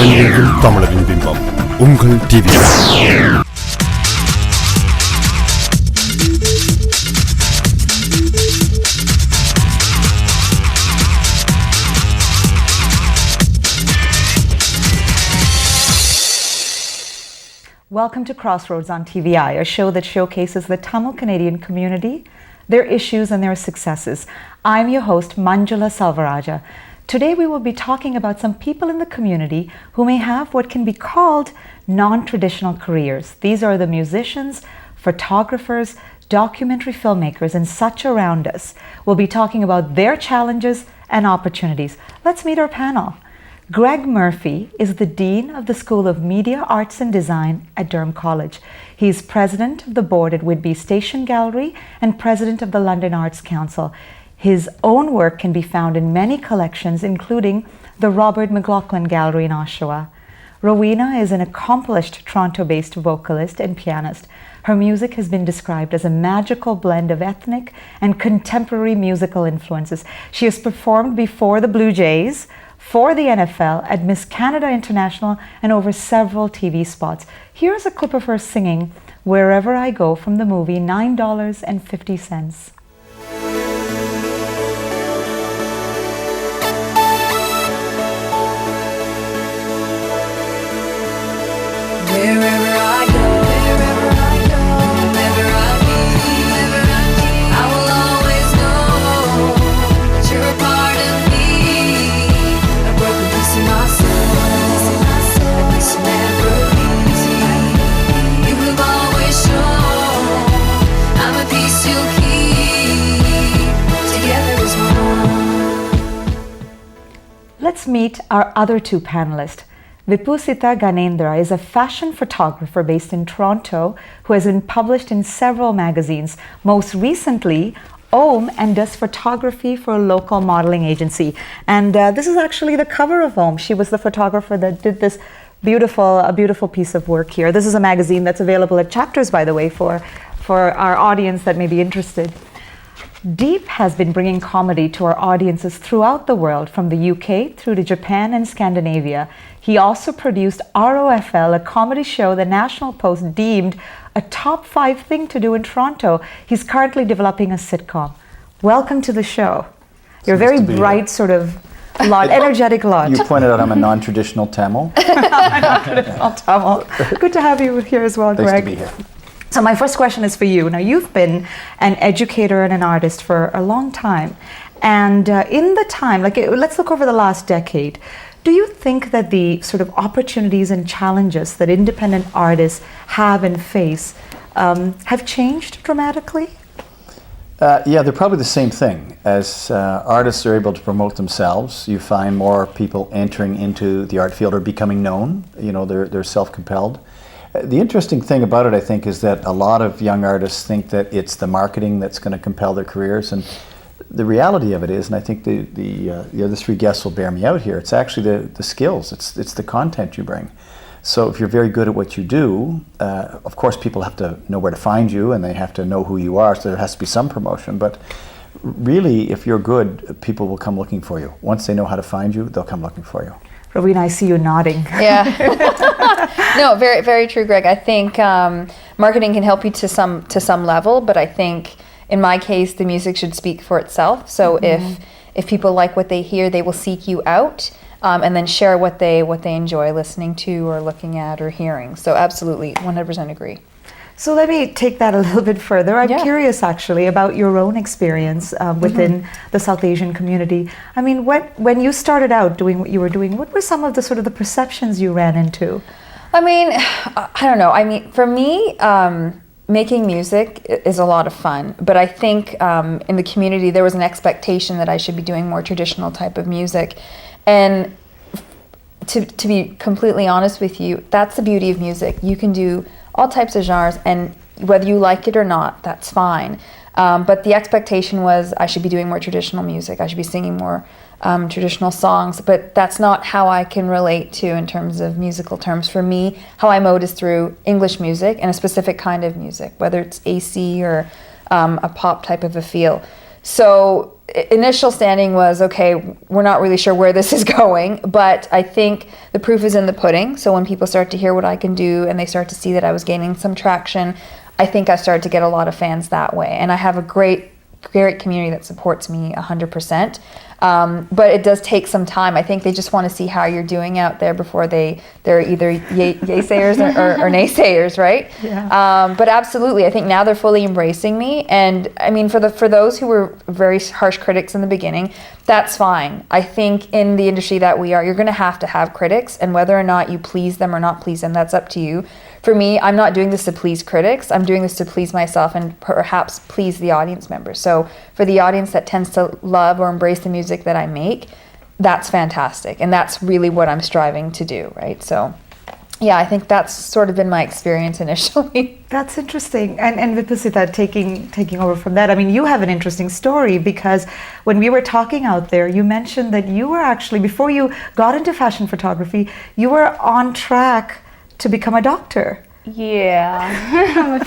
தமிழெங்கும் தமிழரின் பிம்பம் உங்கள் TVI. Welcome to CrossRoads on TVI, a show that showcases the Tamil Canadian community, their issues and their successes. I'm your host, Manjula Salvaraja. Today we will be talking about some people in the community who may have what can be called non-traditional careers. These are the musicians, photographers, documentary filmmakers, and such around us. We'll be talking about their challenges and opportunities. Let's meet our panel. Greg Murphy is the Dean of the School of Media, Arts and Design at Durham College. He is President of the Board at Whitby Station Gallery and President of the London Arts Council. His own work can be found in many collections, including the Robert McLaughlin Gallery in Oshawa. Roveena is an accomplished Toronto-based vocalist and pianist. Her music has been described as a magical blend of ethnic and contemporary musical influences. She has performed before the Blue Jays, for the NFL, at Miss Canada International, and over several TV spots. Here's a clip of her singing Wherever I Go from the movie $9.50. Wherever I go, wherever I be, I will always know that you're a part of me. A broken piece of my soul, a piece of never easy. You have always shown I'm a piece you'll keep together as one. Let's meet our other two panelists. Vipoositha Gnanenthra is a fashion photographer based in Toronto who has been published in several magazines, most recently OM, and does photography for a local modeling agency. And this is actually the cover of OM. She was the photographer that did this beautiful piece of work here. This is a magazine that's available at Chapters, by the way, for our audience that may be interested. Deep has been bringing comedy to our audiences throughout the world, from the UK through to Japan and Scandinavia. He also produced ROFL, a comedy show the National Post deemed a top 5 thing to do in Toronto. He's currently developing a sitcom. Welcome to the show. You're a very bright, sort of energetic lot. You pointed out I'm a non-traditional Tamil. Non-traditional Tamil. Good to have you here as well, Greg. Nice to be here. So my first question is for you. Now, you've been an educator and an artist for a long time. And in the time, let's look over the last decade. Do you think that the sort of opportunities and challenges that independent artists have and face have changed dramatically? Yeah, they're probably the same thing. As artists are able to promote themselves, you find more people entering into the art field or becoming known. You know, they're self-compelled. The interesting thing about it, I think, is that a lot of young artists think that it's the marketing that's going to compel their careers, and the reality of it is, and I think the other three guests will bear me out here, it's actually the skills, it's the content you bring. So if you're very good at what you do, of course people have to know where to find you and they have to know who you are, so there has to be some promotion, but really if you're good, people will come looking for you. Once they know how to find you, they'll come looking for you. Roveena, I see you nodding. Yeah. No, very, very true, Greg. I think marketing can help you to some level, but I think in my case, the music should speak for itself. So if people like what they hear, they will seek you out and then share what they enjoy listening to or looking at or hearing. So absolutely, 100% agree. So let me take that a little bit further. I'm curious, actually, about your own experience within the South Asian community. I mean, when you started out doing what you were doing, what were some of the sort of the perceptions you ran into? I mean, I don't know. I mean, for me, making music is a lot of fun, but I think in the community there was an expectation that I should be doing more traditional type of music. And to be completely honest with you, that's the beauty of music. You can do all types of genres, and whether you like it or not, that's fine. But the expectation was I should be doing more traditional music. I should be singing more traditional songs, but that's not how I can relate to in terms of musical terms. For me, how I mode is through English music and a specific kind of music, whether it's AC or a pop type of a feel. So initial standing was, okay, we're not really sure where this is going, but I think the proof is in the pudding. So when people start to hear what I can do and they start to see that I was gaining some traction, I think I started to get a lot of fans that way. And I have a great community that supports me 100%. But it does take some time. I think they just want to see how you're doing out there before they're either yaysayers or naysayers, right? Yeah. But absolutely, I think now they're fully embracing me. And I mean, for those who were very harsh critics in the beginning, that's fine. I think in the industry that we are, you're going to have critics, and whether or not you please them or not please them, that's up to you. For me, I'm not doing this to please critics. I'm doing this to please myself and perhaps please the audience members. So for the audience that tends to love or embrace the music that I make, that's fantastic. And that's really what I'm striving to do, right? So yeah, I think that's sort of been my experience initially. That's interesting. And Vipoositha, taking over from that, I mean, you have an interesting story, because when we were talking out there, you mentioned that you were actually, before you got into fashion photography, you were on track to become a doctor. Yeah.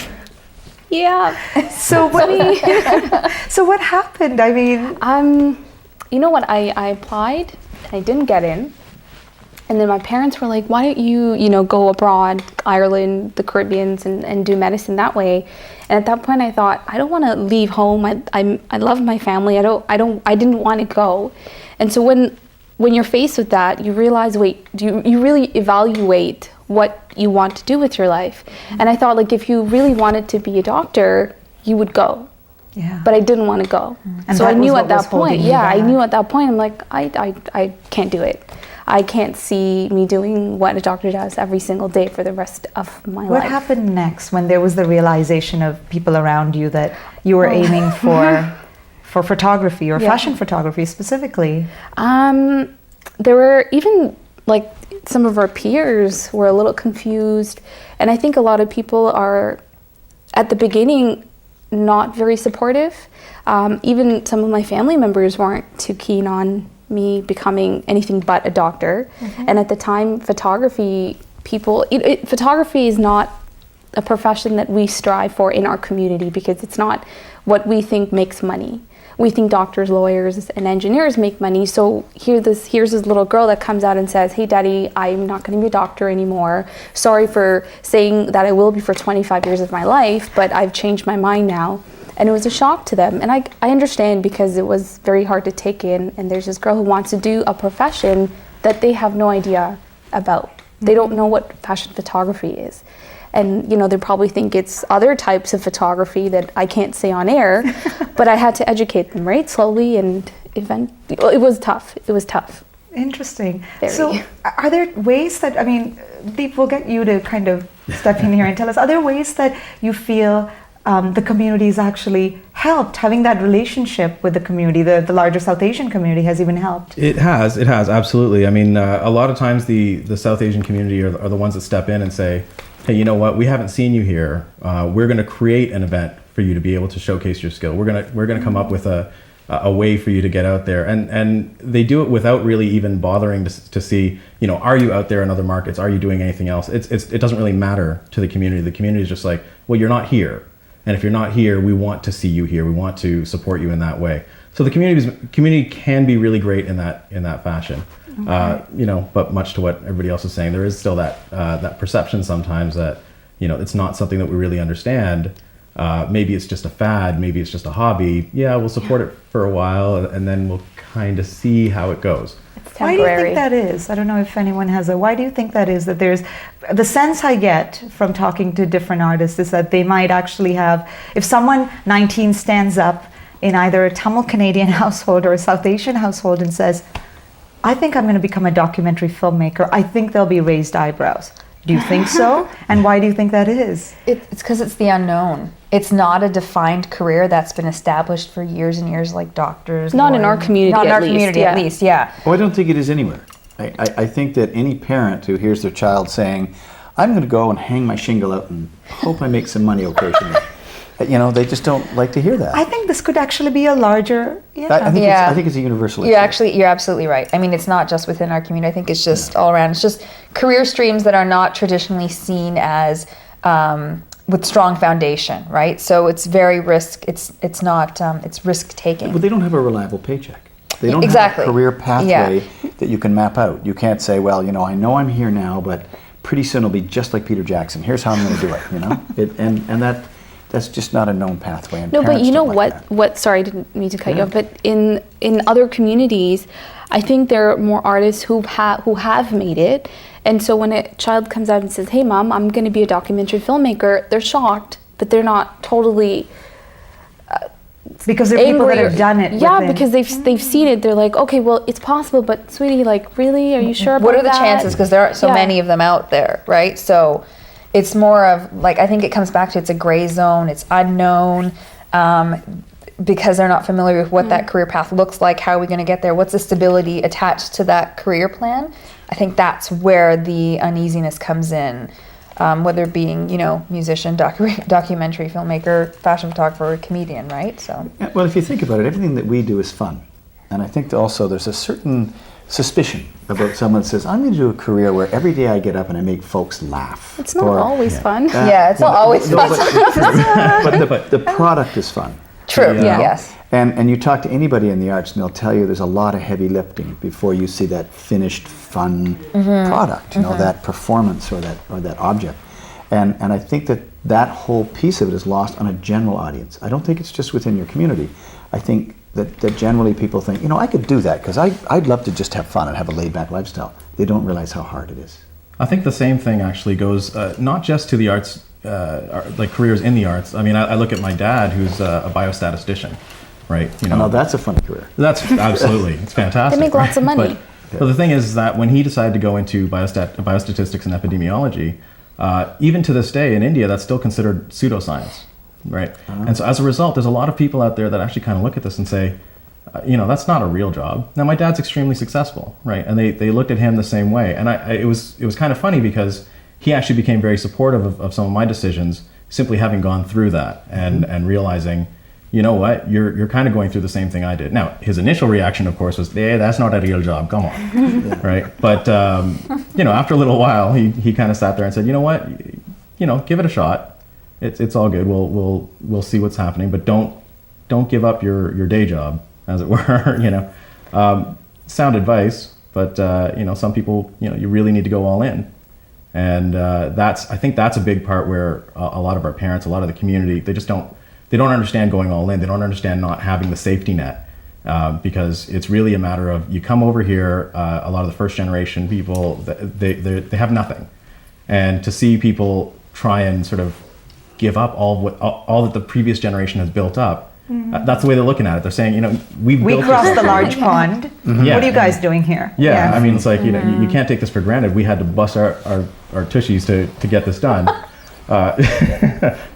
Yeah. So what happened? I mean, you know what? I applied and I didn't get in. And then my parents were like, why don't you go abroad, Ireland, the Caribbeans, and do medicine that way? And at that point I thought, I don't want to leave home. I love my family. I didn't want to go. And so when you're faced with that, you realize, wait, you really evaluate what you want to do with your life. And I thought, like, if you really wanted to be a doctor, you would go. yeah. But I didn't want to go. And So that I was knew what at that was holding point, you I back. knew at that point, I'm like, I can't do it. I can't see me doing what a doctor does every single day for the rest of my What life. happened next when there was the realization of people around you that you were aiming for photography or Yeah. fashion photography specifically? There were even like some of our peers were a little confused, and I think a lot of people are at the beginning not very supportive. Even some of my family members weren't too keen on me becoming anything but a doctor. And at the time, photography is not a profession that we strive for in our community, because it's not what we think makes money. We think doctors, lawyers, and engineers make money. So here's this little girl that comes out and says, hey daddy, I'm not going to be a doctor anymore. Sorry for saying that I will be for 25 years of my life, but I've changed my mind now. And it was a shock to them. And I understand, because it was very hard to take in. And there's this girl who wants to do a profession that they have no idea about. They don't know what fashion photography is. And they probably think it's other types of photography that I can't say on air, but I had to educate them, right? Slowly, and it was tough. It was tough. Interesting. Very. So are there ways that, I mean, Deep, we'll get you to kind of step in here and tell us, are there ways that you feel the community has actually helped, having that relationship with the community, the larger South Asian community has even helped? It has, absolutely. I mean, a lot of times the South Asian community are the ones that step in and say, hey, you know what, we haven't seen you here. We're going to create an event for you to be able to showcase your skill. We're going to come up with a way for you to get out there. And they do it without really even bothering to see, are you out there in other markets? Are you doing anything else? It doesn't really matter to the community. The community is just like, well, you're not here. And if you're not here, we want to see you here. We want to support you in that way. So the community can be really great in that fashion. Okay. But much to what everybody else is saying, there is still that perception sometimes that it's not something that we really understand. Maybe it's just a fad. Maybe it's just a hobby. Yeah, we'll support it for a while, and then we'll kind of see how it goes. Why do you think that is? I don't know if anyone has why do you think that is, that there's, the sense I get from talking to different artists is that they might actually have, if someone 19 stands up in either a Tamil Canadian household or a South Asian household and says, I think I'm going to become a documentary filmmaker, I think there'll be raised eyebrows. Do you think so? And why do you think that is? It's because it's the unknown. It's not a defined career that's been established for years and years, like doctors. Not in our community, Not in our at least, community, yeah. at least, yeah. Well, I don't think it is anywhere. I think that any parent who hears their child saying, I'm going to go and hang my shingle out and hope I make some money occasionally, they just don't like to hear that. I think this could actually be a larger, I think it's a universal issue. You're absolutely right. I mean, it's not just within our community. I think it's just all around. It's just career streams that are not traditionally seen as with strong foundation, right? So it's very it's not it's risk taking. But they don't have a reliable paycheck. They don't Exactly. have a career pathway Yeah. that you can map out. You can't say, well, I know I'm here now, but pretty soon it'll be just like Peter Jackson. Here's how I'm going to do it. And that's just not a known pathway. And No, but parents you know don't like that. what? Sorry, I didn't mean to cut you off. But in other communities, I think there are more artists who have made it. And so when a child comes out and says, "Hey, Mom, I'm going to be a documentary filmmaker," they're shocked, but they're not totally Because there are people that angry. have done it. Yeah, within- because they've seen it. They're like, "Okay, well, it's possible, but sweetie, like, really, are you sure about What are the that?" chances? Because there are so Yeah. many of them out there, right? So it's more of like, I think it comes back to it's a gray zone, it's unknown, because they're not familiar with what that career path looks like. How are we going to get there? What's the stability attached to that career plan? I think that's where the uneasiness comes in, whether it being, musician, documentary filmmaker, fashion photographer, or comedian, right? So. Yeah, well, if you think about it, everything that we do is fun. And I think also there's a certain suspicion about someone that says, I'm going to do a career where every day I get up and I make folks laugh. It's not always fun. Yeah, it's not always fun. But the product is fun. True, Yeah. yes. And you talk to anybody in the arts and they'll tell you there's a lot of heavy lifting before you see that finished fun product, that performance or that object. And I think that whole piece of it is lost on a general audience. I don't think it's just within your community. I think that generally people think, I could do that because I'd love to just have fun and have a laid-back lifestyle. They don't realize how hard it is. I think the same thing actually goes not just to the arts, like careers in the arts. I mean, I look at my dad, who's a biostatistician, right? Now that's a funny career. That's absolutely, it's fantastic. They make lots of money. But the thing is that when he decided to go into biostatistics and epidemiology, even to this day in India, that's still considered pseudoscience, right? And so as a result, there's a lot of people out there that actually kind of look at this and say, that's not a real job. Now, my dad's extremely successful, right? And they looked at him the same way. And it was kind of funny because he actually became very supportive of some of my decisions, simply having gone through that and realizing, you know what, you're kind of going through the same thing I did. Now, his initial reaction, of course, was, "Hey, that's not a real job. Come on," right? But after a little while, he kind of sat there and said, "You know what, give it a shot. It's all good. We'll see what's happening, but don't give up your day job, as it were." Sound advice, but some people, you really need to go all in. And I think that's a big part where a lot of our parents, a lot of the community, they don't understand going all in. They don't understand not having the safety net, because it's really a matter of, you come over here, a lot of the first generation people, they have nothing. And to see people try and sort of give up all that the previous generation has built up, that's the way they're looking at it. They're saying, we crossed the large pond. Yeah. What are you guys doing here? Yeah, I mean, it's like, you can't take this for granted. We had to bust our tushies to get this done.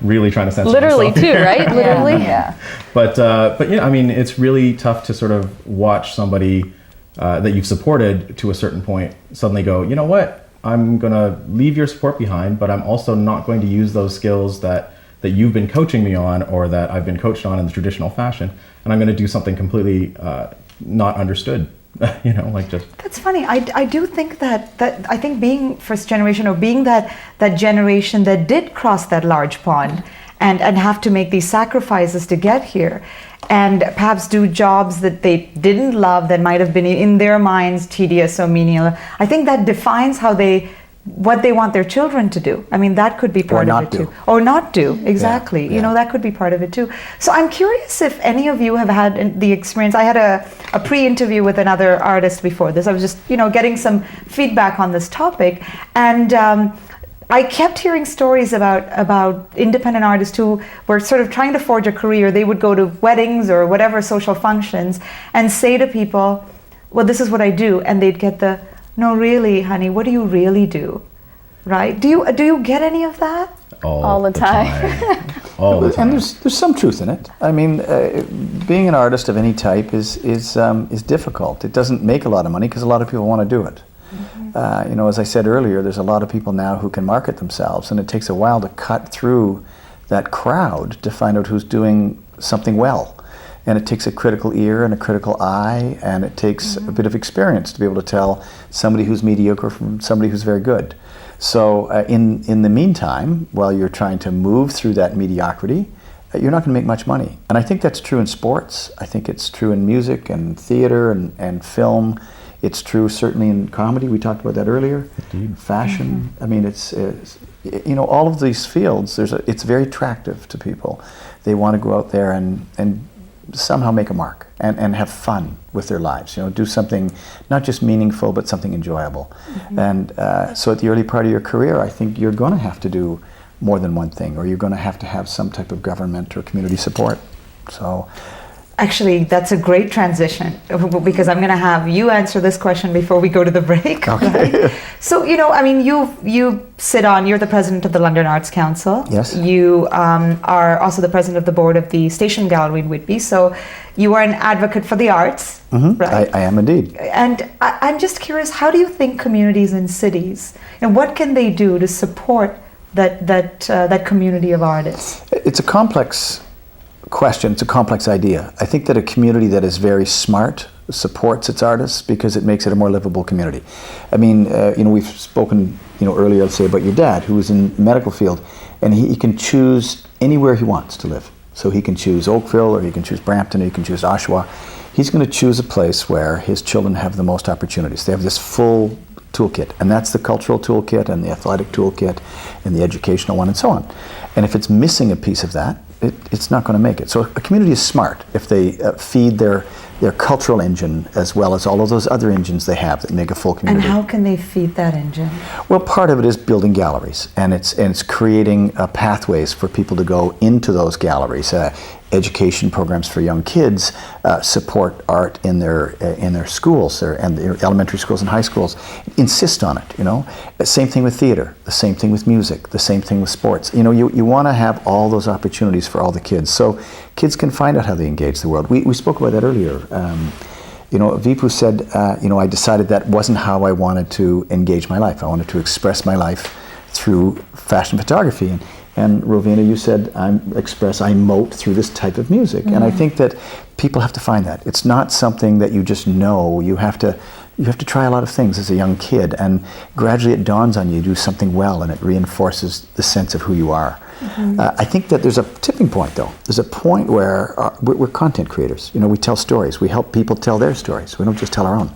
Really trying to censor Literally myself too, here. right? Literally. Yeah. But I mean, it's really tough to sort of watch somebody that you've supported to a certain point suddenly go, you know what, I'm going to leave your support behind, but I'm also not going to use those skills that you've been coaching me on, or that I've been coached on in the traditional fashion, and I'm going to do something completely not understood. That's funny. I do think that I think being first generation, or being that generation that did cross that large pond and have to make these sacrifices to get here, and perhaps do jobs that they didn't love, that might have been in their minds tedious or menial. I think that defines what they want their children to do. I mean, that could be part of it too. Or not do, exactly. Yeah. That could be part of it too. So I'm curious if any of you have had the experience. I had a pre-interview with another artist before this. I was just, getting some feedback on this topic. And I kept hearing stories about independent artists who were sort of trying to forge a career. They would go to weddings or whatever social functions and say to people, well, this is what I do. And they'd get no, really, honey, what do you really do? Right? Do you get any of that? All the time. All the time. And there's some truth in it. I mean, being an artist of any type is difficult. It doesn't make a lot of money because a lot of people want to do it. As I said earlier, there's a lot of people now who can market themselves, and it takes a while to cut through that crowd to find out who's doing something well. And it takes a critical ear and a critical eye, and it takes a bit of experience to be able to tell somebody who's mediocre from somebody who's very good. So in the meantime, while you're trying to move through that mediocrity, you're not going to make much money. And I think that's true in sports. I think it's true in music and theater and film. It's true certainly in comedy. We talked about that earlier. Indeed. Fashion. I mean, it's you know, all of these fields. It's very attractive to people. They want to go out there and somehow make a mark and have fun with their lives. You know, do something not just meaningful but something enjoyable. And so at the early part of your career, I think you're going to have to do more than one thing, or you're going to have some type of government or community support. So. Actually, that's a great transition because I'm going to have you answer this question before we go to the break. Okay. Right? So, you know, I mean, you're the president of the London Arts Council. Yes. You are also the president of the board of the Station Gallery in Whitby. So you are an advocate for the arts, right? I am indeed. And I'm just curious, how do you think communities in cities, and what can they do to support that community of artists? It's a complex question. It's a complex idea. I think that a community that is very smart supports its artists because it makes it a more livable community. I mean, you know, we've spoken, you know, earlier, let's say, about your dad, who was in the medical field, and he can choose anywhere he wants to live. So he can choose Oakville, or he can choose Brampton, or he can choose Oshawa. He's going to choose a place where his children have the most opportunities. They have this full toolkit, and that's the cultural toolkit and the athletic toolkit and the educational one and so on. And if it's missing a piece of that, it's not going to make it. So a community is smart if they feed their cultural engine as well as all of those other engines they have that make a full community. And how can they feed that engine? Well, part of it is building galleries, and it's creating pathways for people to go into those galleries. Education programs for young kids support art in their schools, and their elementary schools and high schools. Insist on it, you know. Same thing with theater, the same thing with music, the same thing with sports. You know, you want to have all those opportunities for all the kids, so kids can find out how they engage the world. We spoke about that earlier. You know, Vipu said, you know, I decided that wasn't how I wanted to engage my life. I wanted to express my life through fashion photography. And Roveena, you said, I mote through this type of music. And I think that people have to find that. It's not something that you just know. You have to try a lot of things as a young kid, and gradually it dawns on you do something well, and it reinforces the sense of who you are. I think that there's a tipping point, though. There's a point where we're content creators. You know, we tell stories. We help people tell their stories. We don't just tell our own.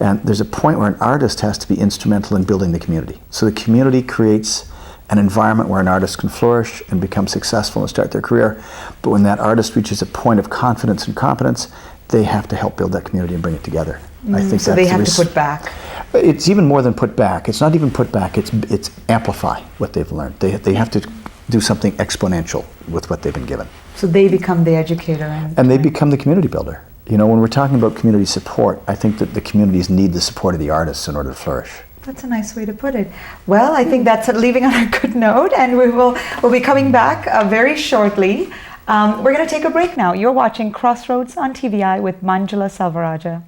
And there's a point where an artist has to be instrumental in building the community. So the community creates an environment where an artist can flourish and become successful and start their career. But when that artist reaches a point of confidence and competence, they have to help build that community and bring it together. I think so they have to put back. It's even more than put back. It's not even put back. It's amplify what they've learned. They have to do something exponential with what they've been given. So they become the educator. And they become the community builder. You know, when we're talking about community support, I think that the communities need the support of the artists in order to flourish. That's a nice way to put it. Well, I think that's leaving on a good note, and we'll be coming back very shortly. We're going to take a break now. You're watching Crossroads on TVI with Manjula Salvaraja.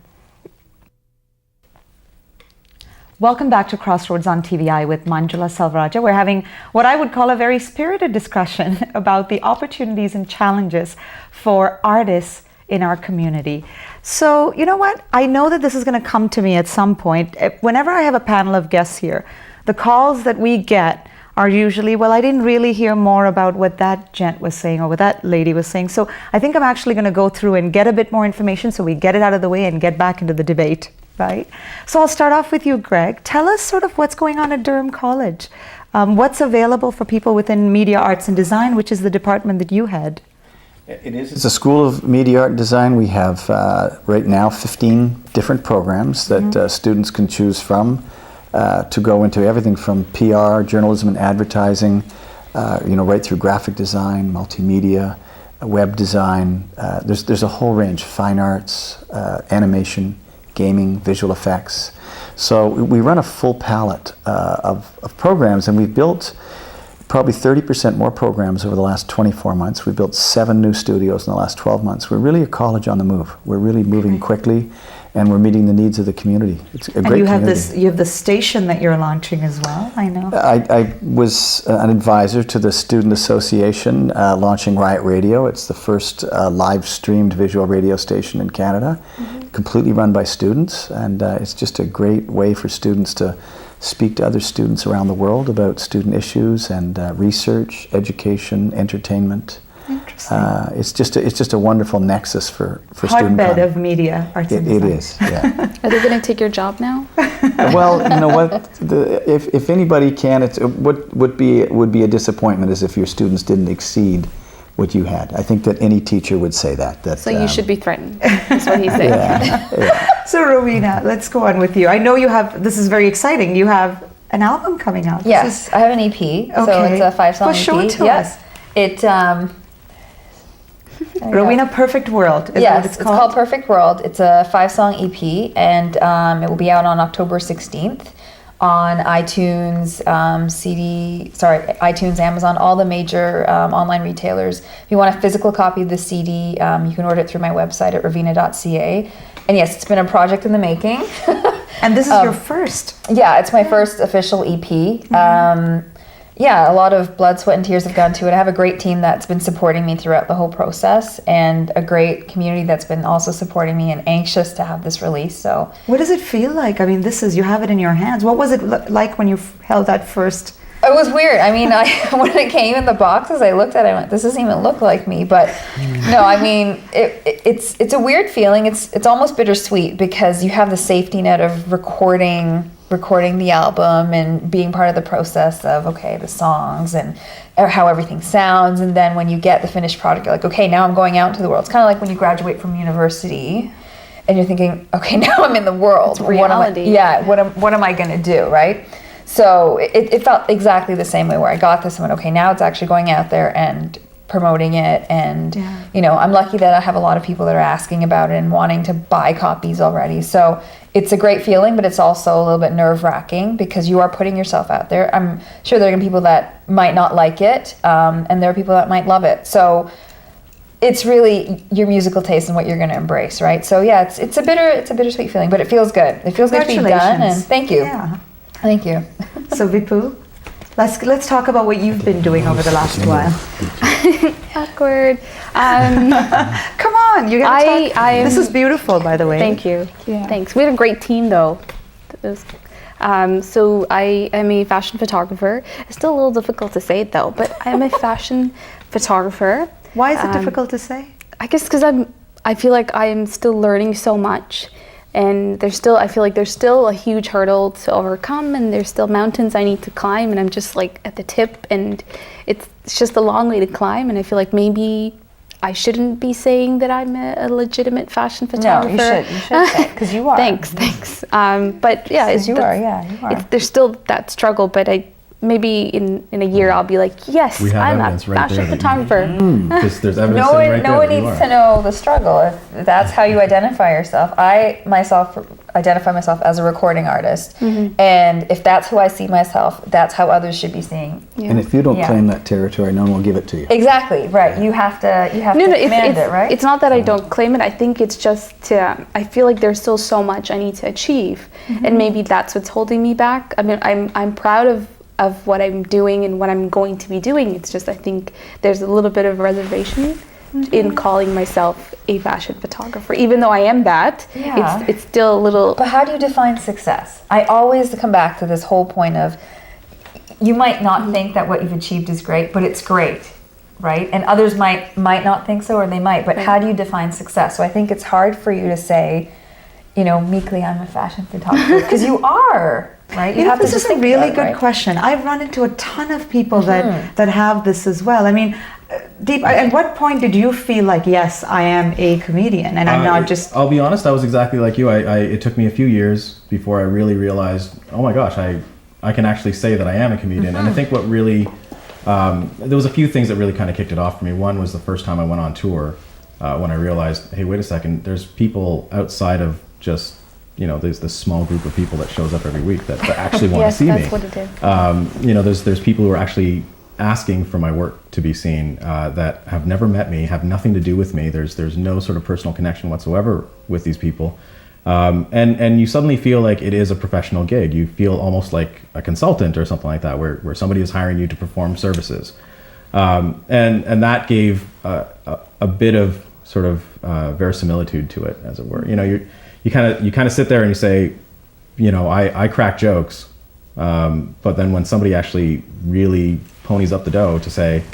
Welcome back to Crossroads on TVI with Manjula Salvaraja. We're having what I would call a very spirited discussion about the opportunities and challenges for artists in our community. So, you know what? I know that this is going to come to me at some point. Whenever I have a panel of guests here, the calls that we get are usually, well, I didn't really hear more about what that gent was saying or what that lady was saying. So I think I'm actually going to go through and get a bit more information so we get it out of the way and get back into the debate, right? So I'll start off with you, Greg. Tell us sort of what's going on at Durham College. What's available for people within media arts and design, which is the department that you head? It is. It's a school of media art and design. We have right now 15 different programs that students can choose from to go into everything from PR, journalism and advertising, you know, right through graphic design, multimedia, web design. There's a whole range: fine arts, animation, gaming, visual effects. So we run a full palette of programs, and we've built probably 30% more programs over the last 24 months. We built 7 new studios in the last 12 months. We're really a college on the move. We're really moving quickly, and we're meeting the needs of the community. It's a great community. And you have the station that you're launching as well, I know. I was an advisor to the Student Association launching Riot Radio. It's the first live streamed visual radio station in Canada, completely run by students, and it's just a great way for students to speak to other students around the world about student issues and research, education, entertainment. Interesting. It's just a wonderful nexus for student Hotbed con- of media, arts and It design. is, yeah. Are they going to take your job now? Well, you know what? If anybody can, what would be a disappointment is if your students didn't exceed what you had. I think that any teacher would say that. So you should be threatened. That's what he's saying. Yeah. So Roveena, let's go on with you. I know you have, this is very exciting, you have an album coming out. This Yes, is- I have an EP. So Okay. it's a 5-song Well, EP. show it to Yep. us. It there you go. Roveena Perfect World, is that Yes, what it's called Perfect World. It's a 5-song EP, and it will be out on October 16th on iTunes, iTunes, Amazon, all the major online retailers. If you want a physical copy of the CD, you can order it through my website at roveena.ca. And yes, it's been a project in the making. And this is your first. Yeah, it's my first official EP. Yeah, a lot of blood, sweat, and tears have gone to it. I have a great team that's been supporting me throughout the whole process, and a great community that's been also supporting me and anxious to have this release. So What does it feel like? I mean, you have it in your hands. What was it like when you held that first? it was weird. I mean, when it came in the boxes, I looked at it and went, this doesn't even look like me. But no, I mean, it's a weird feeling. It's almost bittersweet because you have the safety net of recording the album and being part of the process of, okay, the songs and how everything sounds. And then when you get the finished product, you're like, okay, now I'm going out into the world. It's kind of like when you graduate from university and you're thinking, okay, now I'm in the world. It's reality. What am I going to do, right? So it felt exactly the same way where I got this and went, okay, now it's actually going out there and promoting it. And, you know, I'm lucky that I have a lot of people that are asking about it and wanting to buy copies already. So it's a great feeling, but it's also a little bit nerve-wracking because you are putting yourself out there. I'm sure there are going to be people that might not like it, and there are people that might love it. So it's really your musical taste and what you're going to embrace, right? So yeah, it's a bittersweet feeling, but it feels good. It feels good to be done, and Congratulations. thank you. Yeah. Thank you. So Vipu, let's talk about what you've been doing over the last while. Awkward. Come on, you gotta talk. This is beautiful, by the way. Thank you. Yeah. Thanks. We had a great team, though. So I am a fashion photographer. It's still a little difficult to say it, though, but I'm a fashion photographer. Why is it difficult to say? I guess because I feel like I am still learning so much, and I feel like there's still a huge hurdle to overcome, and there's still mountains I need to climb, and I'm just like at the tip, and it's just a long way to climb, and I feel like maybe I shouldn't be saying that I'm a legitimate fashion photographer. No, you should say, because you are. Thanks. But yeah, Because you are. there's still that struggle, but maybe in a year I'll be like, yes, We have I'm a evidence right fashion there that you- photographer. Just there's evidence No sitting one, right no there one that you needs are. to know the struggle. If that's how you identify yourself. I myself identify myself as a recording artist, and if that's who I see myself, that's how others should be seeing. And if you don't Yeah. claim that territory, no one will give it to you. Exactly right. You have to No, command it, right? It's not that I don't claim it. I think it's just I feel like there's still so much I need to achieve, and maybe that's what's holding me back. I mean, I'm proud of what I'm doing and what I'm going to be doing. It's just I think there's a little bit of reservation in calling myself a fashion photographer, even though I am that. Yeah. It's still a little. But how do you define success? I always come back to this whole point of you might not think that what you've achieved is great, but it's great, right? And others might not think so, or they might. But how do you define success? So I think it's hard for you to say, you know, meekly, I'm a fashion photographer, because you are, right? You know, have to this is just a think really about it, good right? question. I've run into a ton of people that have this as well. I mean, Deep, at what point did you feel like, yes, I am a comedian and I'm not just... I'll be honest, I was exactly like you. It took me a few years before I really realized, oh my gosh, I can actually say that I am a comedian. And I think what really, there was a few things that really kind of kicked it off for me. One was the first time I went on tour, when I realized, hey, wait a second, there's people outside of just, you know, there's this small group of people that shows up every week that actually want to see me. Yes, that's what it is. You know, there's people who are actually asking for my work to be seen, that have never met me, have nothing to do with me. There's no sort of personal connection whatsoever with these people. And you suddenly feel like it is a professional gig. You feel almost like a consultant or something like that, where somebody is hiring you to perform services. And that gave a bit of sort of verisimilitude to it, as it were. You know, you kind of sit there and you say, you know, I crack jokes, But then when somebody actually really ponies up the dough to say,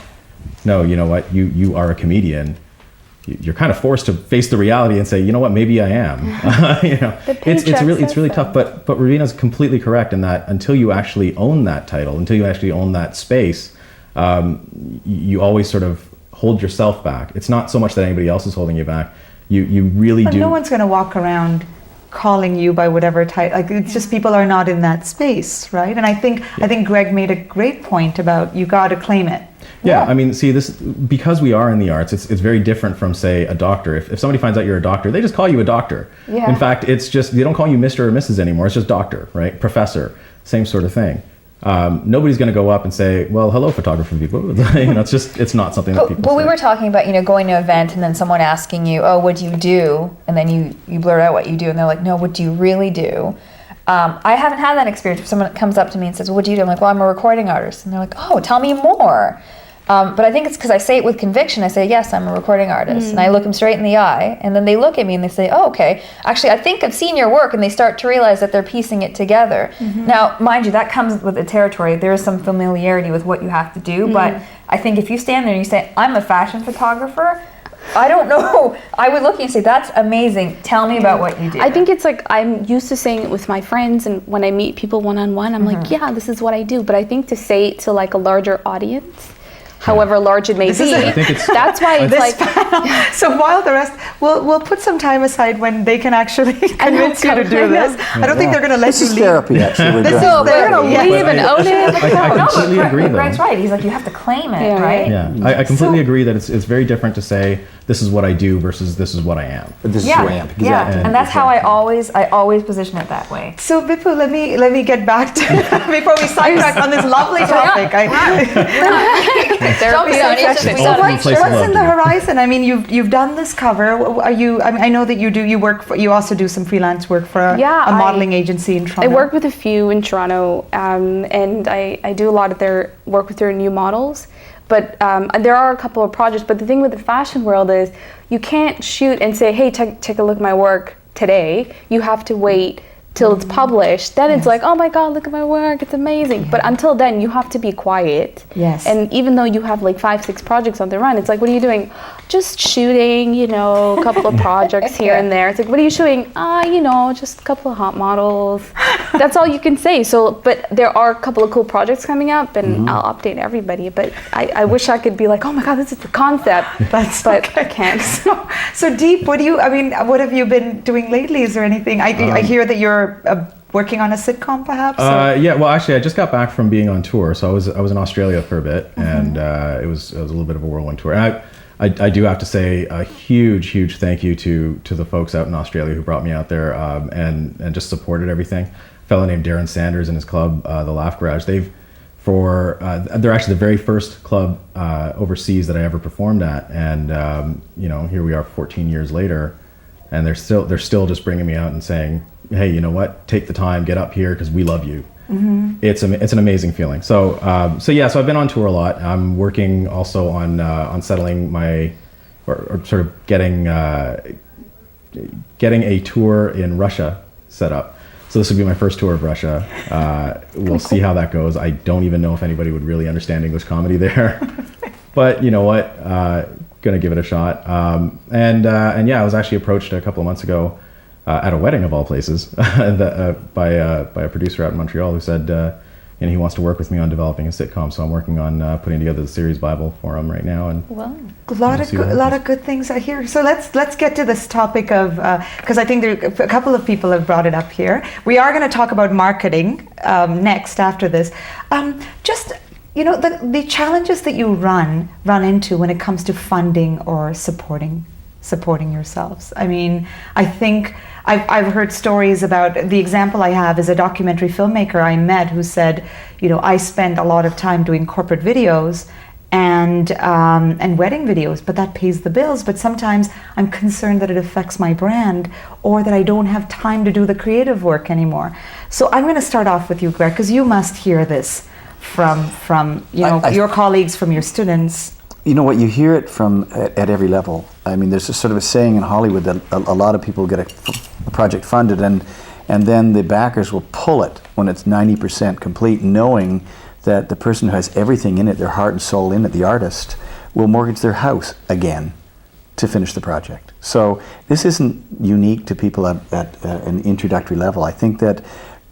no, you know what, you are a comedian, you're kind of forced to face the reality and say, you know what, maybe I am. You know, it's really tough. But Roveena's completely correct in that until you actually own that title, until you actually own that space, you always sort of hold yourself back. It's not so much that anybody else is holding you back. You really But do. no one's going to walk around calling you by whatever title. Like, it's just people are not in that space, right? And I think Greg made a great point about you got to claim it. Yeah, I mean, see, this, because we are in the arts, it's very different from, say, a doctor. If somebody finds out you're a doctor, they just call you a doctor. Yeah. In fact, it's just, they don't call you Mr. or Mrs. anymore. It's just doctor, right? Professor, same sort of thing. Nobody's going to go up and say, well, hello, photographer Vipoositha. You know, it's not something that people But we say. were talking about, going to an event and then someone asking you, oh, what do you do? And then you blurt out what you do and they're like, no, what do you really do? I haven't had that experience where someone comes up to me and says, well, what do you do? I'm like, well, I'm a recording artist. And they're like, oh, tell me more. But I think it's because I say it with conviction. I say, yes, I'm a recording artist. And I look them straight in the eye. And then they look at me and they say, oh, okay. Actually, I think I've seen your work. And they start to realize that they're piecing it together. Now, mind you, that comes with the territory. There is some familiarity with what you have to do. But I think if you stand there and you say, I'm a fashion photographer, I don't know. I would look at you and say, that's amazing. Tell me about what you do. I think it's like I'm used to saying it with my friends, and when I meet people one-on-one, I'm like, yeah, this is what I do. But I think to say it to like a larger audience, however large it may be, I think it's, that's why it's like, So while the rest, we'll put some time aside when they can actually convince you to do this. I don't think they're going to let This you is leave. therapy, actually. We're doing so they're gonna Yeah. leave and own it. I completely agree, though. Greg's right. He's like, you have to claim it, Yeah, right? Yeah, I completely agree that it's very different to say, this is what I do versus this is what I am. But this is Yeah, who I am. Exactly. yeah, and that's how I always position it that way. So Vipu, let me get back to before we sidetrack on this lovely topic. Therapy session. All from a place of What's love, in the dear. horizon? I mean, you've done this cover. Are you? I mean, I know that you work for. You also do some freelance work for a modeling agency in I Toronto. work with a few in Toronto, and I do a lot of their work with their new models. But there are a couple of projects. But the thing with the fashion world is you can't shoot and say, hey, take a look at my work today. You have to wait till it's published. Then it's like, oh my God, look at my work. It's amazing. But until then, you have to be quiet. Yes. And even though you have like 5-6 projects on the run, it's like, what are you doing? Just shooting, a couple of projects here and there. It's like, what are you shooting? Just a couple of hot models. That's all you can say. So, but there are a couple of cool projects coming up, and I'll update everybody. But I wish I could be like, oh my God, this is the concept. But I can't. So Deep, what have you been doing lately? Is there anything? I hear that you're working on a sitcom, perhaps. Yeah. Well, actually, I just got back from being on tour, so I was in Australia for a bit, and it was a little bit of a whirlwind tour. And I do have to say a huge thank you to the folks out in Australia who brought me out there and just supported everything. A fellow named Darren Sanders and his club, the Laugh Garage. They're actually the very first club overseas that I ever performed at, and here we are 14 years later, and they're still just bringing me out and saying, hey, you know what? Take the time, get up here because we love you. It's an amazing feeling. So I've been on tour a lot. I'm working also on settling or sort of getting a tour in Russia set up. So this would be my first tour of Russia. We'll see how that goes. I don't even know if anybody would really understand English comedy there, but you know what? Gonna give it a shot. I was actually approached a couple of months ago at a wedding of all places by a producer out in Montreal who said he wants to work with me on developing a sitcom. So I'm working on putting together the series Bible for him right now. And a lot of good things are here. So let's get to this topic of because I think a couple of people have brought it up here. We are going to talk about marketing next after this. The challenges that you run into when it comes to funding or supporting yourselves. I mean, I think I've heard stories about, the example I have is a documentary filmmaker I met who said, I spend a lot of time doing corporate videos and wedding videos, but that pays the bills. But sometimes I'm concerned that it affects my brand or that I don't have time to do the creative work anymore. So I'm going to start off with you, Greg, because you must hear this from your colleagues, from your students. You know what, you hear it from at every level. I mean, there's a sort of a saying in Hollywood that a lot of people get a project funded, and And then the backers will pull it when it's 90% complete, knowing that the person who has everything in it, their heart and soul in it, the artist, will mortgage their house again to finish the project. So this isn't unique to people at an introductory level. I think that,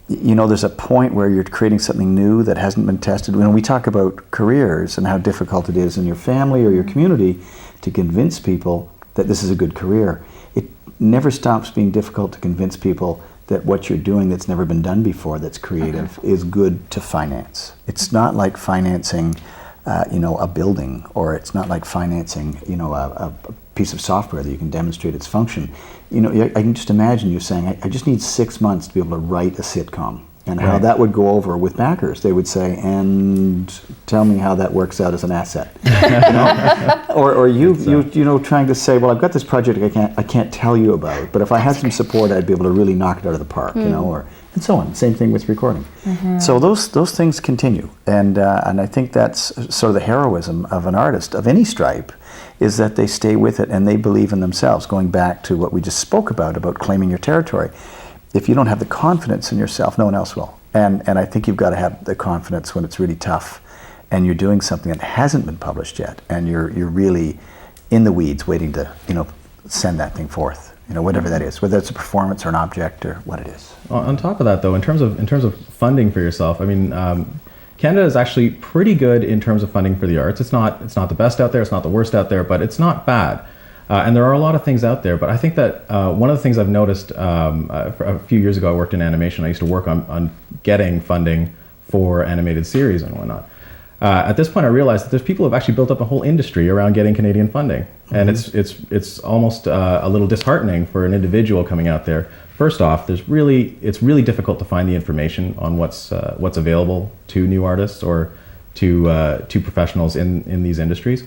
you know, there's a point where you're creating something new that hasn't been tested. When we talk about careers and how difficult it is in your family or your community to convince people that this is a good career, it never stops being difficult to convince people that what you're doing that's never been done before, that's creative, is good to finance. It's not like financing, a building, or it's not like financing, a piece of software that you can demonstrate its function. You know, I can just imagine you saying, I just need 6 months to be able to write a sitcom, and how that would go over with backers. They would say, and tell me how that works out as an asset. Or you trying to say, well, I've got this project I can't tell you about, but if I had some support, I'd be able to really knock it out of the park, and so on. Same thing with recording. So those things continue, and I think that's sort of the heroism of an artist of any stripe, is that they stay with it and they believe in themselves. Going back to what we just spoke about claiming your territory. If you don't have the confidence in yourself, no one else will. And I think you've got to have the confidence when it's really tough and you're doing something that hasn't been published yet, and you're really in the weeds waiting to, send that thing forth, whatever that is, whether it's a performance or an object or what it is. On top of that, though, in terms of funding for yourself, I mean, Canada is actually pretty good in terms of funding for the arts. It's not the best out there, it's not the worst out there, but it's not bad. And there are a lot of things out there, but I think that one of the things I've noticed a few years ago, I worked in animation. I used to work on getting funding for animated series and whatnot. At this point, I realized that there's people who have actually built up a whole industry around getting Canadian funding, and it's almost a little disheartening for an individual coming out there. First off, it's really difficult to find the information on what's available to new artists or to professionals in these industries.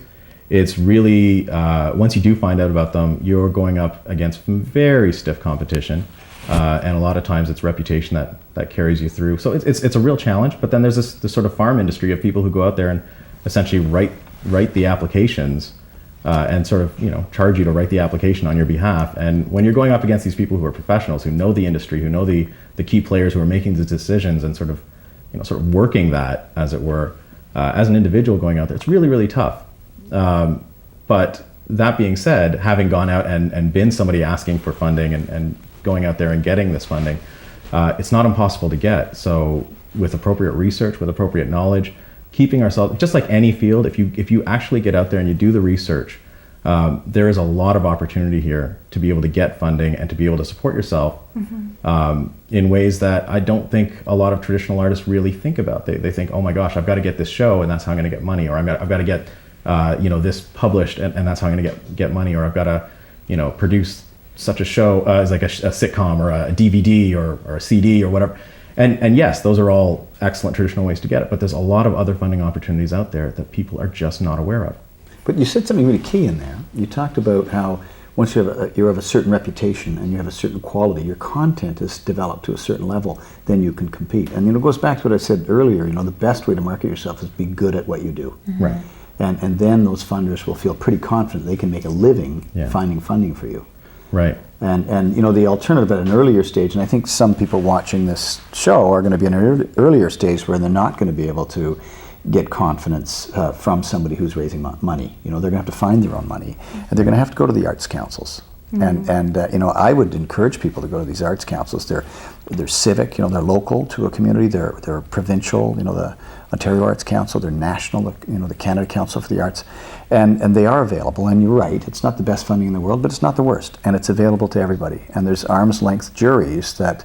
It's really, once you do find out about them, you're going up against some very stiff competition, and a lot of times it's reputation that carries you through. So it's a real challenge, but then there's this sort of farm industry of people who go out there and essentially write the applications and sort of charge you to write the application on your behalf. And when you're going up against these people who are professionals, who know the industry, who know the key players who are making the decisions and sort of working that, as it were, as an individual going out there, it's really, really tough. But that being said, having gone out and been somebody asking for funding and going out there and getting this funding, it's not impossible to get. So with appropriate research, with appropriate knowledge, keeping ourselves, just like any field, if you actually get out there and you do the research, there is a lot of opportunity here to be able to get funding and to be able to support yourself in ways that I don't think a lot of traditional artists really think about. They think, oh my gosh, I've got to get this show and that's how I'm going to get money, or I've got to get this published and that's how I'm going to get money, or I've got to produce such a show as like a sitcom or a DVD or a CD or whatever. And yes, those are all excellent traditional ways to get it, but there's a lot of other funding opportunities out there that people are just not aware of. But you said something really key in there. You talked about how once you have a certain reputation and you have a certain quality, your content is developed to a certain level, then you can compete. And it goes back to what I said earlier, the best way to market yourself is be good at what you do. Right. And then those funders will feel pretty confident they can make a living finding funding for you. Right. And the alternative at an earlier stage, and I think some people watching this show are going to be in an earlier stage where they're not going to be able to get confidence from somebody who's raising money. They're going to have to find their own money, and they're going to have to go to the arts councils. And I would encourage people to go to these arts councils. They're civic, they're local to a community. They're provincial, the Ontario Arts Council. They're national, the Canada Council for the Arts, and they are available. And you're right, it's not the best funding in the world, but it's not the worst, and it's available to everybody. And there's arm's length juries that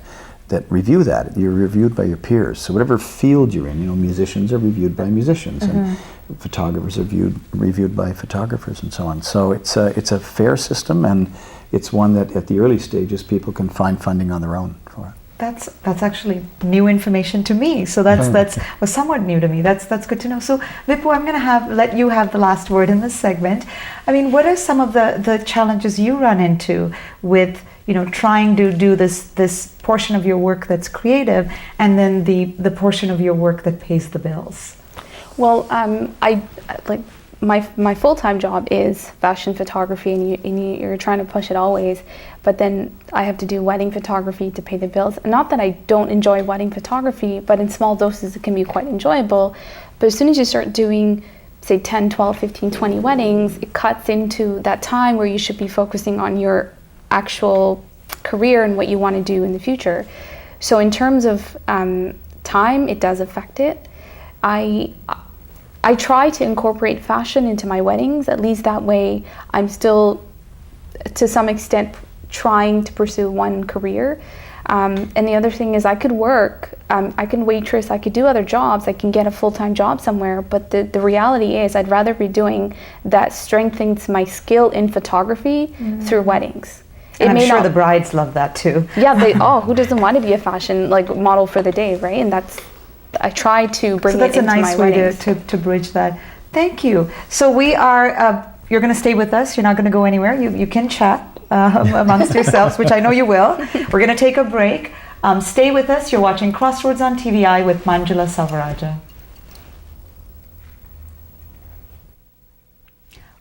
review that. You're reviewed by your peers. So whatever field you're in, musicians are reviewed by musicians, and photographers are reviewed by photographers, and so on. So it's a fair system, and it's one that at the early stages people can find funding on their own for. That's actually new information to me. So that was somewhat new to me. That's good to know. So Vipu, I'm going to let you have the last word in this segment. I mean, what are some of the challenges you run into with trying to do this portion of your work that's creative, and then the portion of your work that pays the bills? Well, I like my full-time job is fashion photography, and you're trying to push it always, but then I have to do wedding photography to pay the bills. Not that I don't enjoy wedding photography, but in small doses it can be quite enjoyable. But as soon as you start doing, say, 10, 12, 15, 20 weddings, it cuts into that time where you should be focusing on your actual career and what you want to do in the future. So in terms of time, it does affect it. I try to incorporate fashion into my weddings. At least that way I'm still, to some extent, trying to pursue one career. And the other thing is I could work, I can waitress, I could do other jobs, I can get a full-time job somewhere, but the reality is I'd rather be doing that strengthens my skill in photography through weddings. And I'm sure the brides love that too. Yeah, who doesn't want to be a fashion model for the day, right? And I try to bring it into my weddings. So that's a nice way to bridge that. Thank you. So we are, you're going to stay with us. You're not going to go anywhere. You can chat amongst yourselves, which I know you will. We're going to take a break. Stay with us. You're watching Crossroads on TVI with Manjula Salvaraja.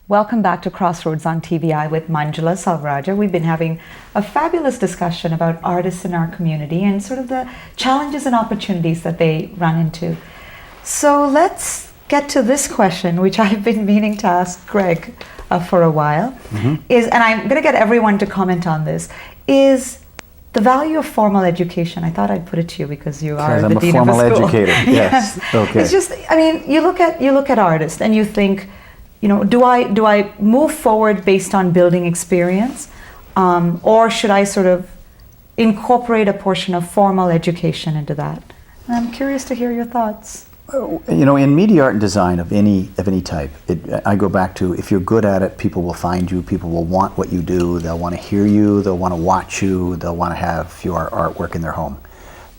Welcome back to Crossroads on TVI with Manjula Salvaraja. We've been having a fabulous discussion about artists in our community and sort of the challenges and opportunities that they run into. So let's get to this question, which I've been meaning to ask Greg for a while, and I'm going to get everyone to comment on this, is the value of formal education. I thought I'd put it to you because you are the dean of a school. I'm a formal educator, yes. Okay. It's just, I mean, you look at artists and you think, do I move forward based on building experience, or should I sort of incorporate a portion of formal education into that? And I'm curious to hear your thoughts. In media art and design of any type, I go back to, if you're good at it, people will find you, people will want what you do, they'll want to hear you, they'll want to watch you, they'll want to have your artwork in their home,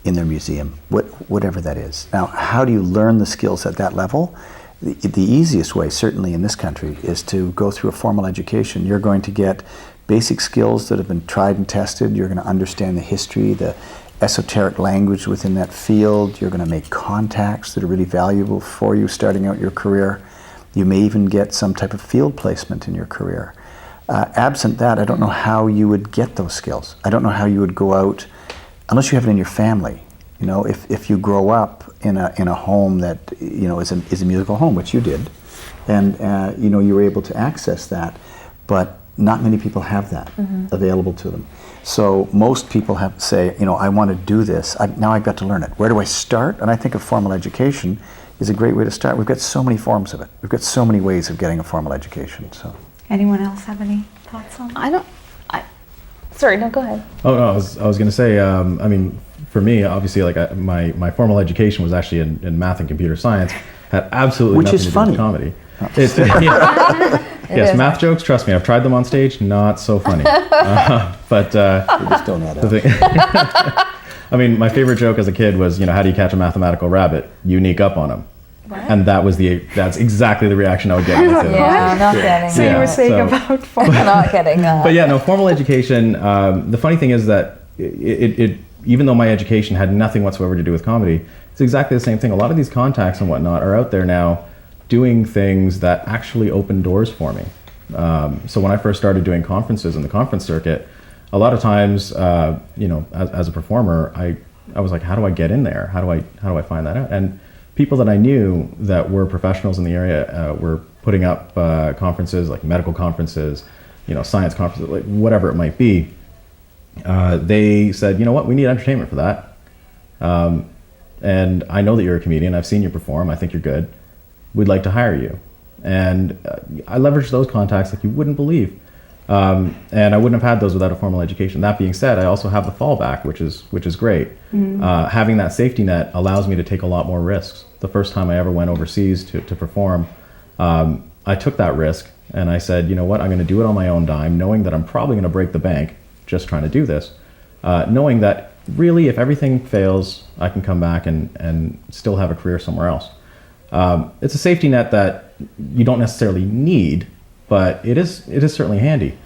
in their museum, whatever that is. Now, how do you learn the skills at that level? The easiest way, certainly in this country, is to go through a formal education. You're going to get basic skills that have been tried and tested. You're going to understand the history, the esoteric language within that field. You're going to make contacts that are really valuable for you starting out your career. You may even get some type of field placement in your career. Absent that, I don't know how you would get those skills. I don't know how you would go out, unless you have it in your family. If you grow up in a home that is a musical home, which you did, and you were able to access that, but not many people have that available to them. So most people say, I want to do this. Now I've got to learn it. Where do I start? And I think a formal education is a great way to start. We've got so many forms of it. We've got so many ways of getting a formal education. So, anyone else have any thoughts on that? Sorry, no, go ahead. Oh no, I was going to say. For me, obviously, my formal education was actually in math and computer science. Had absolutely nothing to do with comedy. It's, yes, math jokes. Trust me, I've tried them on stage. Not so funny. But you just don't know that. My favorite joke as a kid was, how do you catch a mathematical rabbit? You sneak up on him. What? And that's exactly the reaction I would get. Yeah, not getting. So you were saying about formal. Not getting that. But yeah, no, formal education. The funny thing is that it even though my education had nothing whatsoever to do with comedy, it's exactly the same thing. A lot of these contacts and whatnot are out there now doing things that actually open doors for me. So when I first started doing conferences in the conference circuit, a lot of times, as a performer, I was like, how do I get in there? How do I find that out? And people that I knew that were professionals in the area were putting up conferences, like medical conferences, science conferences, like whatever it might be. They said, you know what, we need entertainment for that. And I know that you're a comedian. I've seen you perform. I think you're good. We'd like to hire you. And I leveraged those contacts like you wouldn't believe. And I wouldn't have had those without a formal education. That being said, I also have the fallback, which is great. Having that safety net allows me to take a lot more risks. The first time I ever went overseas to perform, I took that risk and I said, you know what, I'm going to do it on my own dime, knowing that I'm probably going to break the bank just trying to do this, knowing that really if everything fails, I can come back and still have a career somewhere else. It's a safety net that you don't necessarily need, but it is certainly handy.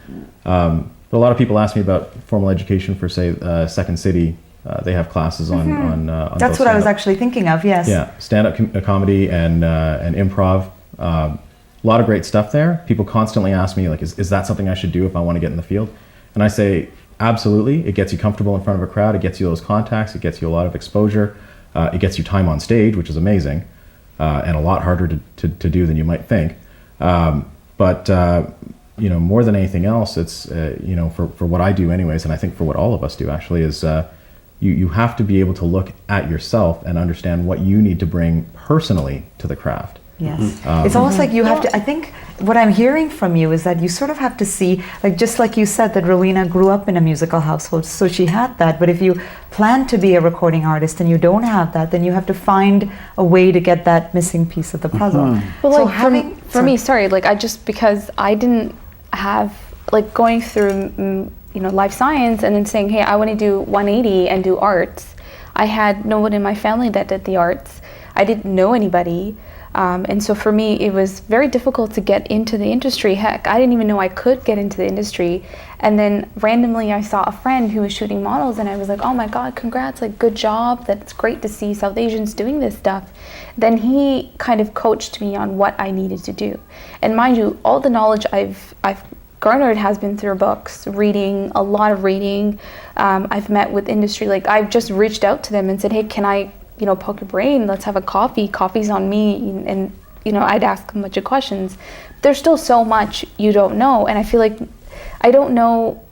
But a lot of people ask me about formal education for, say, Second City. They have classes on That's what I was actually thinking of, yes. Yeah, stand-up comedy and improv. a lot of great stuff there. People constantly ask me, like, is that something I should do if I want to get in the field? And I say, absolutely. It gets you comfortable in front of a crowd. It gets you those contacts. It gets you a lot of exposure. It gets you time on stage, which is amazing, and a lot harder to do than you might think. But more than anything else, it's, for what I do anyways, and I think for what all of us do actually, is you have to be able to look at yourself and understand what you need to bring personally to the craft. Yes. It's almost like you have to, I think what I'm hearing from you is that you sort of have to see, like just like you said, that Roveena grew up in a musical household, so she had that. But if you plan to be a recording artist and you don't have that, then you have to find a way to get that missing piece of the puzzle. Well, So like for me, sorry, like because I didn't have, like going through, life science and then saying, hey, I want to do 180 and do arts. I had no one in my family that did the arts. I didn't know anybody. And so for me, it was very difficult to get into the industry. Heck, I didn't even know I could get into the industry. And then randomly I saw a friend who was shooting models and I was like, oh my God, congrats, like good job. That's great to see South Asians doing this stuff. Then he kind of coached me on what I needed to do. And mind you, all the knowledge I've garnered has been through books, reading, a lot of reading. I've met with industry, like I've just reached out to them and said, hey, can I poke your brain, let's have a coffee. Coffee's on me. And, I'd ask them a bunch of questions. There's still so much you don't know. And I feel like I don't know,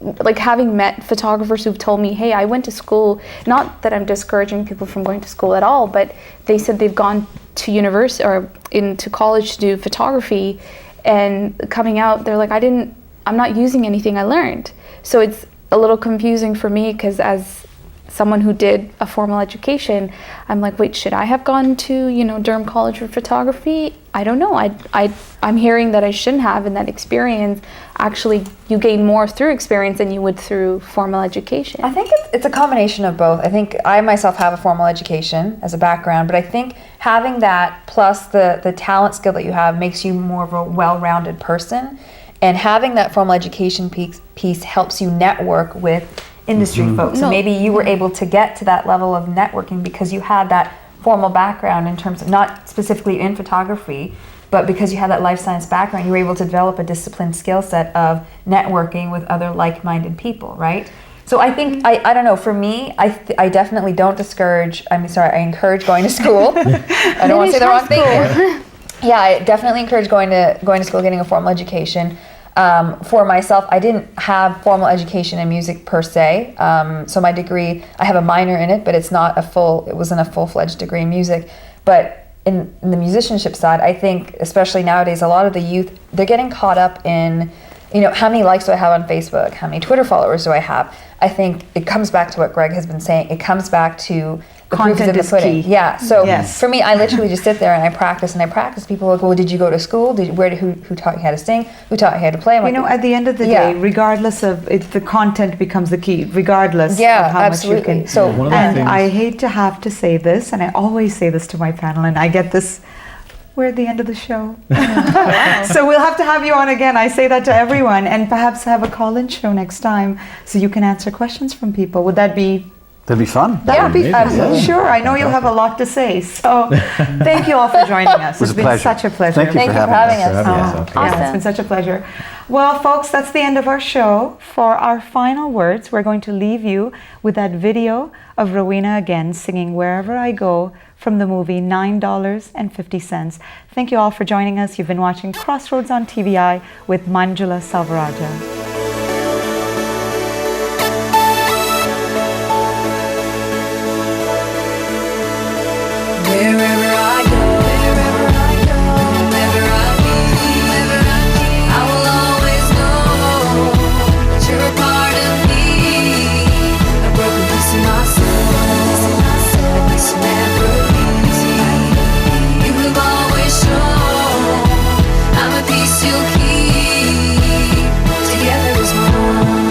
like having met photographers who've told me, hey, I went to school, not that I'm discouraging people from going to school at all, but they said they've gone to university or into college to do photography, and coming out, they're like, I'm not using anything I learned. So it's a little confusing for me, because as someone who did a formal education, I'm like, wait, should I have gone to, Durham College for photography? I don't know. I'm hearing that I shouldn't have, and that experience, actually, you gain more through experience than you would through formal education. I think it's a combination of both. I think I myself have a formal education as a background, but I think having that plus the talent skill that you have makes you more of a well-rounded person. And having that formal education piece helps you network with industry folks. So maybe you were able to get to that level of networking because you had that formal background, in terms of not specifically in photography, but because you had that life science background, you were able to develop a disciplined skill set of networking with other like-minded people, right? So I think, I don't know, for me, I definitely don't discourage, I encourage going to school. I don't want to say the wrong thing here. Yeah, I definitely encourage going to school, getting a formal education. For myself, I didn't have formal education in music per se. So my degree, I have a minor in it, but it wasn't a full-fledged degree in music. But in the musicianship side, I think, especially nowadays, a lot of the youth, they're getting caught up in, how many likes do I have on Facebook? How many Twitter followers do I have? I think it comes back to what Greg has been saying. It comes back to the proof is in the pudding. Yeah. So for me, I literally just sit there and I practice. People are like, well, did you go to school? Who taught you how to sing? Who taught you how to play? I'm like, at the end of the day, regardless of it, the content becomes the key, regardless of how much you can. So, and I hate to have to say this, and I always say this to my panel, and I get this. We're at the end of the show. So we'll have to have you on again. I say that to everyone, and perhaps have a call-in show next time so you can answer questions from people. Would that be? That'd be fun. That would be fun. Sure. I know you'll have a lot to say. So thank you all for joining us. It's been such a pleasure. Thank you for having us. Awesome. Yeah, it's been such a pleasure. Well, folks, that's the end of our show. For our final words, we're going to leave you with that video of Roveena again singing Wherever I Go from the movie $9.50. Thank you all for joining us. You've been watching Crossroads on TVI with Manjula Salvaraja. Wherever I go, wherever I be, I will always know that you're a part of me, a broken piece of my soul, a piece of never easy. You have always shown I'm a piece you'll keep together as one.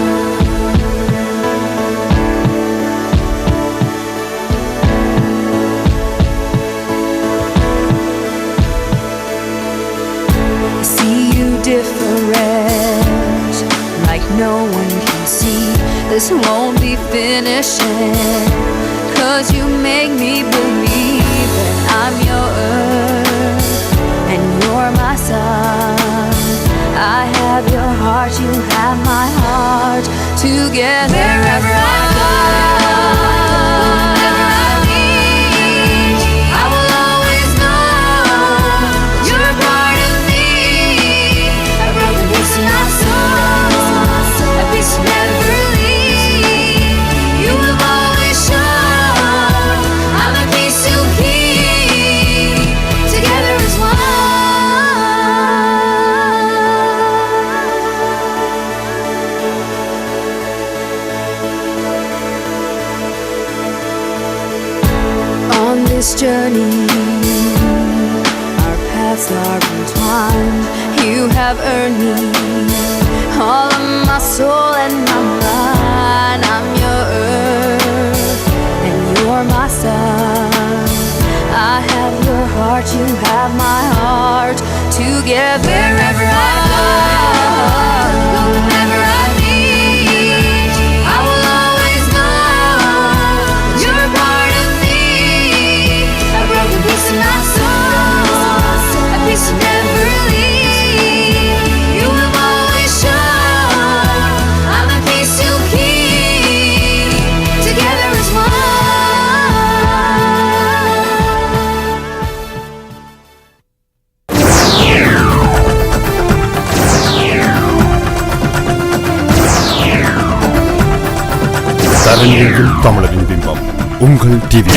Different, like no one can see. This won't be finishing, 'cause you make me believe that I'm your earth and you're my my son. I have your heart, you have my heart. Together wherever I go, wherever I meet, I will always know you're a part of me. A broken piece in my soul, a piece you never leave. You have always shown I'm a piece to keep. Together as one. On this journey, our paths are entwined. You have earned me all of my soul and my mind. I'm your earth and you're my sun. I have your heart, you have my heart. Together wherever I go, whenever I meet, I will always know you're a part of me. A broken piece in my soul, a piece you never leave. You have always shown I'm a piece to keep. Together as one. தமிழரின் பிம்பம் உங்கள் TV.